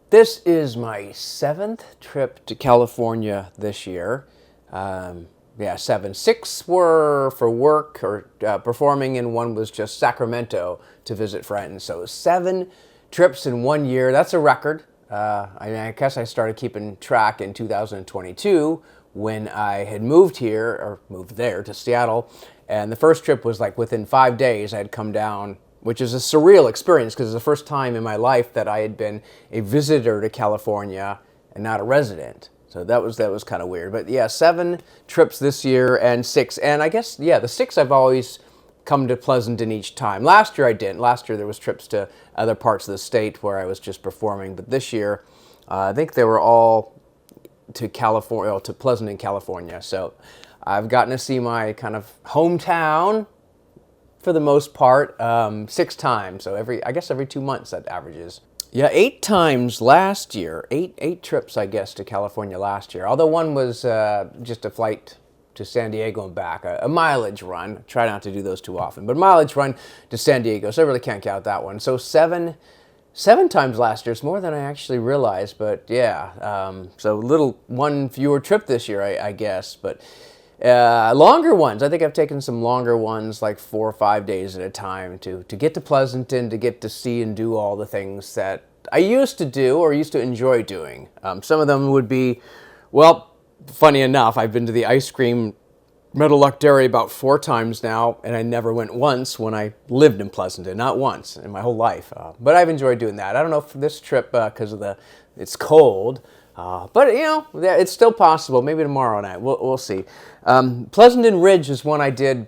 This is my seventh trip to California this year. Yeah, seven. Six were for work or performing, and one was just Sacramento to visit friends. So seven trips in 1 year. That's a record. I guess I started keeping track in 2022 when I had moved here, or moved there to Seattle. And the first trip was like within 5 days I had come down, which is a surreal experience because it's the first time in my life that I had been a visitor to California and not a resident. So that was kind of weird. But yeah, seven trips this year and six. And I guess, yeah, the six I've always come to Pleasanton each time. Last year I didn't. Last year there was trips to other parts of the state where I was just performing. But this year, I think they were all to California, to Pleasanton, California. So I've gotten to see my kind of hometown for the most part, 6 times. So I guess every 2 months that averages. Yeah, 8 times last year. Eight trips, I guess, to California last year. Although one was just a flight to San Diego and back, a mileage run. Try not to do those too often, but mileage run to San Diego. So I really can't count that one. So seven times last year. It's more than I actually realized, but yeah. So one fewer trip this year, I guess, but. Longer ones. I think I've taken some longer ones, like 4 or 5 days at a time, to get to Pleasanton, to get to see and do all the things that I used to do or used to enjoy doing. Some of them would be, well, funny enough, I've been to the ice cream Meadowlark Dairy about 4 times now, and I never went once when I lived in Pleasanton. Not once in my whole life. But I've enjoyed doing that. I don't know if this trip, because it's cold. But it's still possible. Maybe tomorrow night. We'll see. Pleasanton Ridge is one I did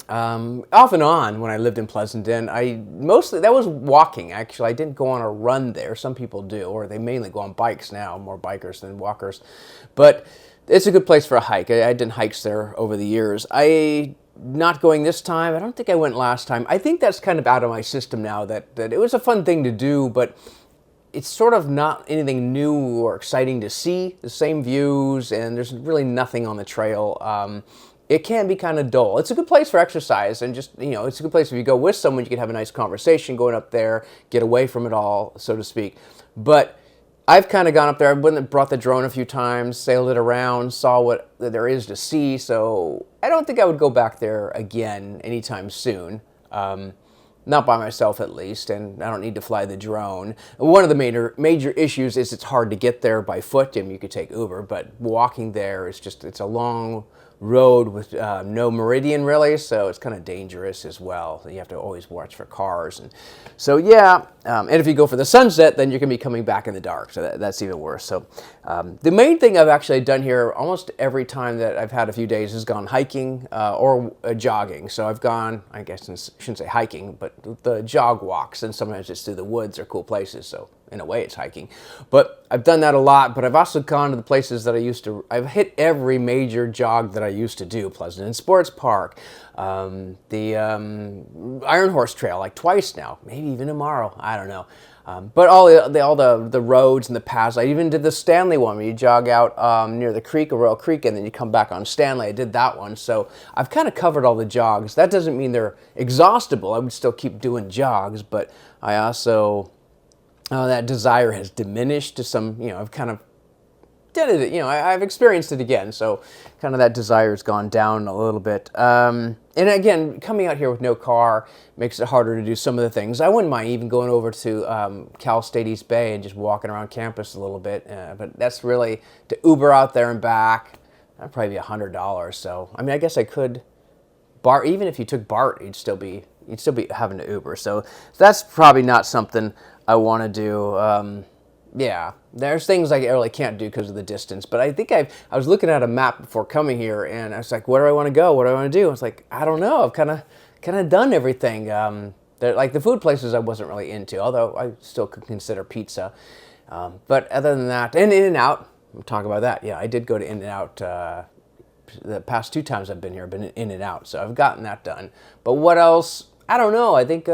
off and on when I lived in Pleasanton. That was walking. Actually, I didn't go on a run there. Some people do, or they mainly go on bikes now. More bikers than walkers. But it's a good place for a hike. I did hikes there over the years. Not going this time. I don't think I went last time. I think that's kind of out of my system now. That it was a fun thing to do, but it's sort of not anything new or exciting to see. The same views, and there's really nothing on the trail. It can be kind of dull. It's a good place for exercise, and just, it's a good place if you go with someone, you can have a nice conversation going up there, get away from it all, so to speak. But I've kind of gone up there. I've brought the drone a few times, sailed it around, saw what there is to see, so I don't think I would go back there again anytime soon. Not by myself, at least, and I don't need to fly the drone. One of the major issues is it's hard to get there by foot. I mean, you could take Uber, but walking there is it's a long road with no meridian, really, so it's kind of dangerous as well. You have to always watch for cars. And so, yeah, and if you go for the sunset, then you're going to be coming back in the dark, so that's even worse. So the main thing I've actually done here almost every time that I've had a few days is gone hiking or jogging. So I've gone, I guess I shouldn't say hiking, but the jog walks, and sometimes it's through the woods or cool places, so in a way it's hiking. But I've done that a lot, but I've also gone to the places that I've hit every major jog that I used to do. Pleasanton Sports Park, the Iron Horse Trail, like twice now, maybe even tomorrow, I don't know. But all the roads and the paths. I even did the Stanley one where you jog out near the creek, or Royal Creek, and then you come back on Stanley. I did that one. So I've kind of covered all the jogs. That doesn't mean they're exhaustible. I would still keep doing jogs, but I also... that desire has diminished to some, I've kind of did it, I've experienced it again, so kind of that desire has gone down a little bit. And again, coming out here with no car makes it harder to do some of the things. I wouldn't mind even going over to Cal State East Bay and just walking around campus a little bit, but that's really, to Uber out there and back, that'd probably be $100, so, I mean, I guess I could, even if you took BART, you'd still be having to Uber, so that's probably not something I want to do. Yeah, there's things I really can't do because of the distance. But I think I was looking at a map before coming here, and I was like, where do I want to go? What do I want to do? I was like, I don't know. I've kind of done everything. Like the food places I wasn't really into, although I still could consider pizza. But other than that, and In-N-Out, we'll talk about that. Yeah, I did go to In-N-Out the past 2 times I've been here. I've been In-N-Out, so I've gotten that done. But what else? I don't know. I think...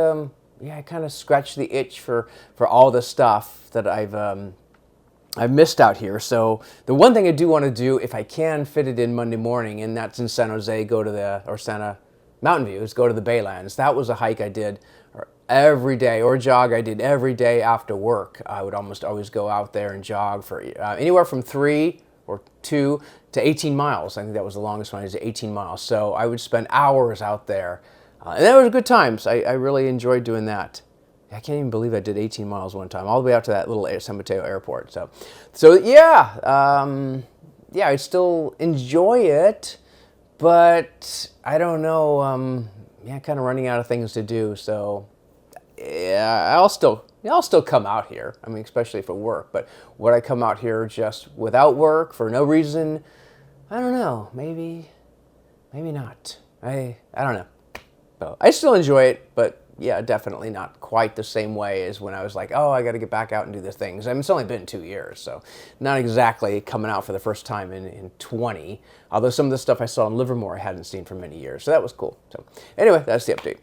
I kind of scratched the itch for all the stuff that I've missed out here. So the one thing I do want to do, if I can fit it in Monday morning, and that's in San Jose, Santa Mountain View, is go to the Baylands. That was a hike I did every day, or jog I did every day after work. I would almost always go out there and jog for anywhere from 3 or 2 to 18 miles. I think that was the longest one, is 18 miles. So I would spend hours out there. And that was good times. I really enjoyed doing that. I can't even believe I did 18 miles one time, all the way out to that little San Mateo airport. So yeah, yeah, I still enjoy it, but I don't know. Yeah, kind of running out of things to do. So yeah, I'll still come out here. I mean, especially for work. But would I come out here just without work for no reason? I don't know. Maybe not. I don't know. So I still enjoy it, but yeah, definitely not quite the same way as when I was like, oh, I got to get back out and do the things. I mean, it's only been 2 years, so not exactly coming out for the first time in 20. Although some of the stuff I saw in Livermore I hadn't seen for many years, so that was cool. So anyway, that's the update.